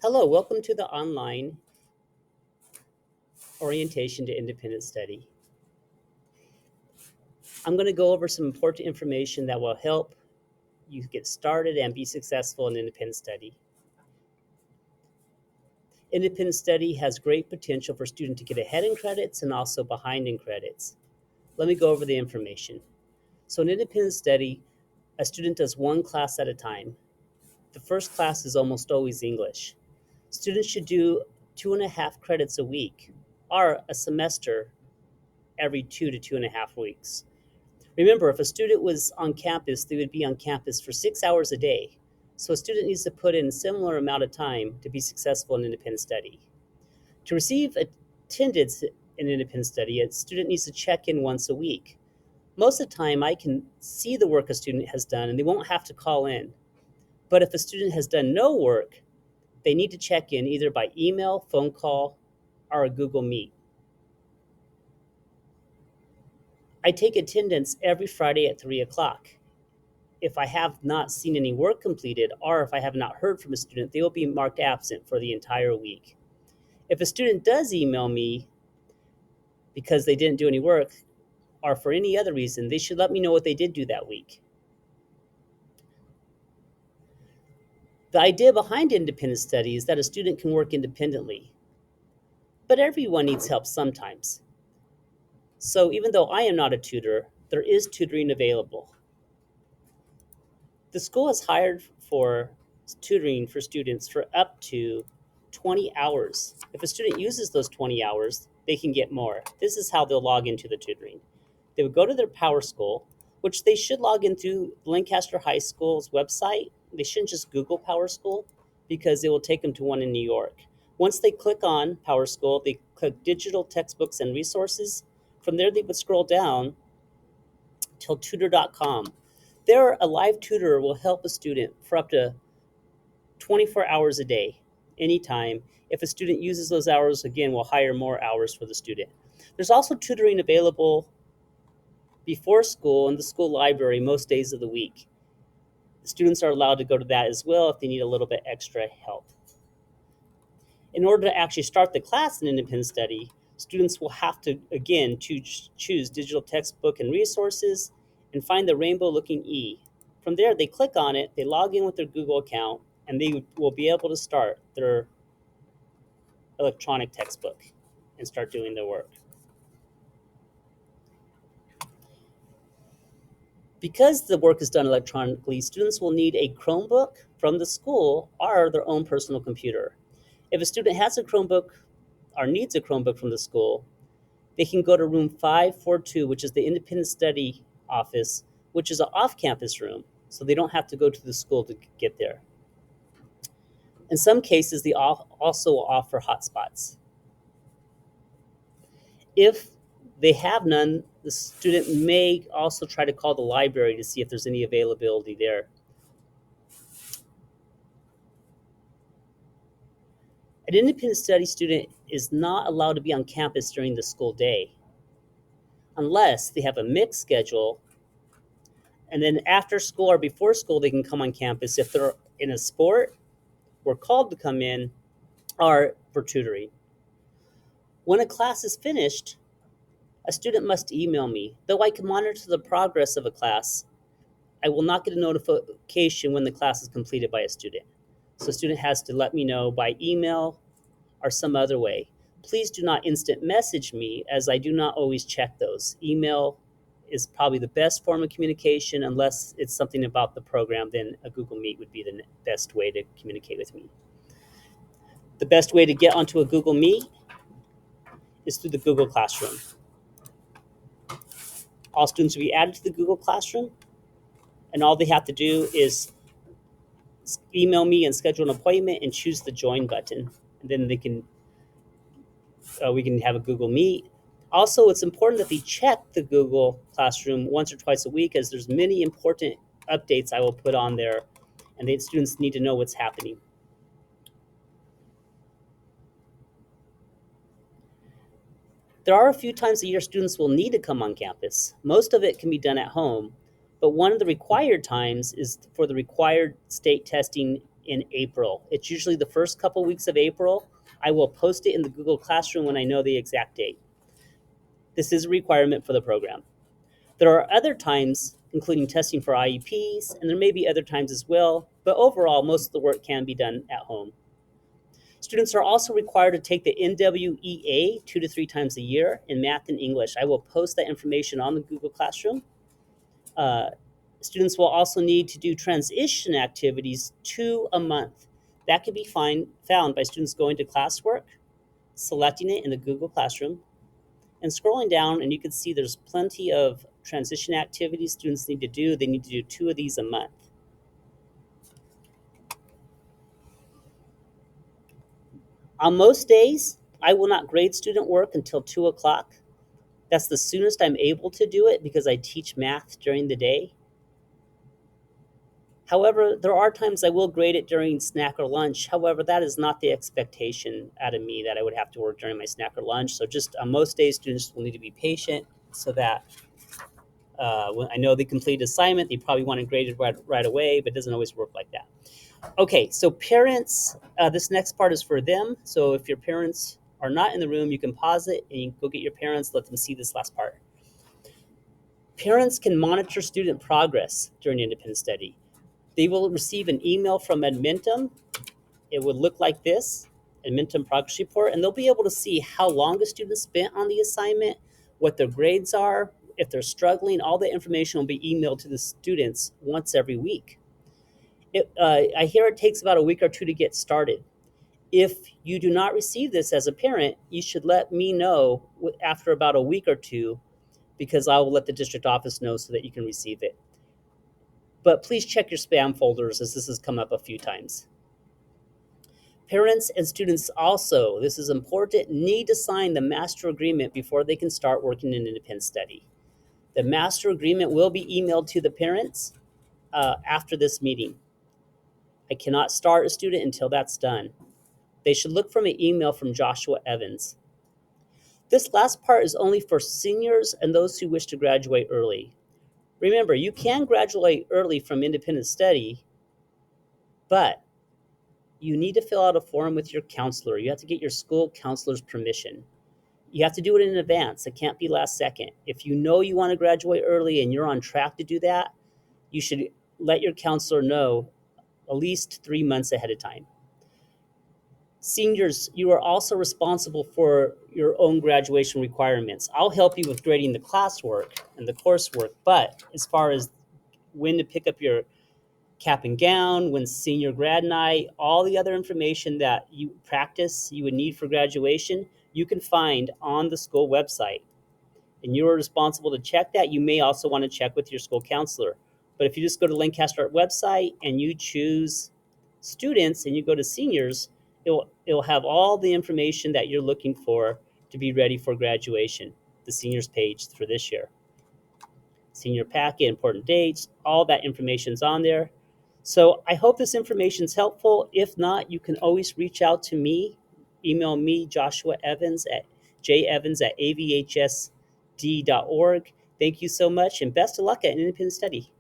Hello, welcome to the online orientation to independent study. I'm going to go over some important information that will help you get started and be successful in independent study. Independent study has great potential for students to get ahead in credits and also behind in credits. Let me go over the information. So in independent study, a student does one class at a time. The first class is almost always English. Students should do 2.5 credits a week or a semester every 2 to 2.5 weeks. Remember, if a student was on campus, they would be on campus for 6 hours a day. So a student needs to put in a similar amount of time to be successful in independent study. To receive attendance in independent study, a student needs to check in once a week. Most of the time, I can see the work a student has done and they won't have to call in. But if a student has done no work, they need to check in either by email, phone call, or a Google Meet. I take attendance every Friday at 3 o'clock. If I have not seen any work completed or if I have not heard from a student, they will be marked absent for the entire week. If a student does email me because they didn't do any work or for any other reason, they should let me know what they did do that week. The idea behind independent study is that a student can work independently, but everyone needs help sometimes. So even though I am not a tutor, there is tutoring available. The school has hired for tutoring for students for up to 20 hours. If a student uses those 20 hours, they can get more. This is how they'll log into the tutoring. They would go to their Power School, which they should log into Lancaster High School's website. They shouldn't just Google Power School because it will take them to one in New York. Once they click on Power School, they click Digital Textbooks and Resources. From there, they would scroll down till tutor.com. There, a live tutor will help a student for up to 24 hours a day, anytime. If a student uses those hours, again, we'll hire more hours for the student. There's also tutoring available before school in the school library most days of the week. The students are allowed to go to that as well if they need a little bit extra help. In order to actually start the class in independent study, students will have to, again, choose digital textbook and resources and find the rainbow looking E. From there, they click on it, they log in with their Google account, and they will be able to start their electronic textbook and start doing their work. Because the work is done electronically, students will need a Chromebook from the school or their own personal computer. If a student has a Chromebook or needs a Chromebook from the school, they can go to room 542, which is the independent study office, which is an off-campus room, so they don't have to go to the school to get there. In some cases, they also offer hotspots. If they have none, the student may also try to call the library to see if there's any availability there. An independent study student is not allowed to be on campus during the school day unless they have a mixed schedule, and then after school or before school they can come on campus if they're in a sport, we're called to come in, or for tutoring. When a class is finished, a student must email me. Though I can monitor the progress of a class, I will not get a notification when the class is completed by a student. So a student has to let me know by email or some other way. Please do not instant message me, as I do not always check those. Email is probably the best form of communication. Unless it's something about the program, then a Google Meet would be the best way to communicate with me. The best way to get onto a Google Meet is through the Google Classroom. All students will be added to the Google Classroom, and all they have to do is email me and schedule an appointment and choose the join button. And then we can have a Google Meet. Also, it's important that they check the Google Classroom once or twice a week, as there's many important updates I will put on there, and the students need to know what's happening. There are a few times a year students will need to come on campus. Most of it can be done at home, but one of the required times is for the required state testing in April. It's usually the first couple weeks of April. I will post it in the Google Classroom when I know the exact date. This is a requirement for the program. There are other times, including testing for IEPs, and there may be other times as well, but overall, most of the work can be done at home. Students are also required to take the NWEA 2 to 3 times a year in math and English. I will post that information on the Google Classroom. Students will also need to do transition activities 2 a month. That can be found by students going to classwork, selecting it in the Google Classroom, and scrolling down, and you can see there's plenty of transition activities students need to do. They need to do 2 of these a month. On most days, I will not grade student work until 2 o'clock. That's the soonest I'm able to do it because I teach math during the day. However, there are times I will grade it during snack or lunch. However, that is not the expectation out of me that I would have to work during my snack or lunch. So just on most days, students will need to be patient so that when I know they complete assignment, they probably want it graded right away, but it doesn't always work like that. Okay, so parents, this next part is for them. So if your parents are not in the room, you can pause it and you can go get your parents, let them see this last part. Parents can monitor student progress during independent study. They will receive an email from Edmentum. It would look like this, Edmentum progress report, and they'll be able to see how long a student spent on the assignment, what their grades are, if they're struggling. All the information will be emailed to the students once every week. I hear it takes about a week or 2 to get started. If you do not receive this as a parent, you should let me know after about a week or 2, because I will let the district office know so that you can receive it. But please check your spam folders, as this has come up a few times. Parents and students also, this is important, need to sign the master agreement before they can start working in independent study. The master agreement will be emailed to the parents after this meeting. I cannot start a student until that's done. They should look for an email from Joshua Evans. This last part is only for seniors and those who wish to graduate early. Remember, you can graduate early from independent study, but you need to fill out a form with your counselor. You have to get your school counselor's permission. You have to do it in advance. It can't be last second. If you know you want to graduate early and you're on track to do that, you should let your counselor know at least 3 months ahead of time. Seniors, you are also responsible for your own graduation requirements. I'll help you with grading the classwork and the coursework, but as far as when to pick up your cap and gown, when senior grad night, all the other information that you practice you would need for graduation, you can find on the school website. And you're responsible to check that. You may also want to check with your school counselor. But if you just go to Lancaster Art website and you choose students and you go to seniors, it'll have all the information that you're looking for to be ready for graduation, the seniors page for this year. Senior packet, important dates, all that information's on there. So I hope this information is helpful. If not, you can always reach out to me. Email me, Joshua Evans at jevans@avhsd.org. Thank you so much, and best of luck at Independent Study.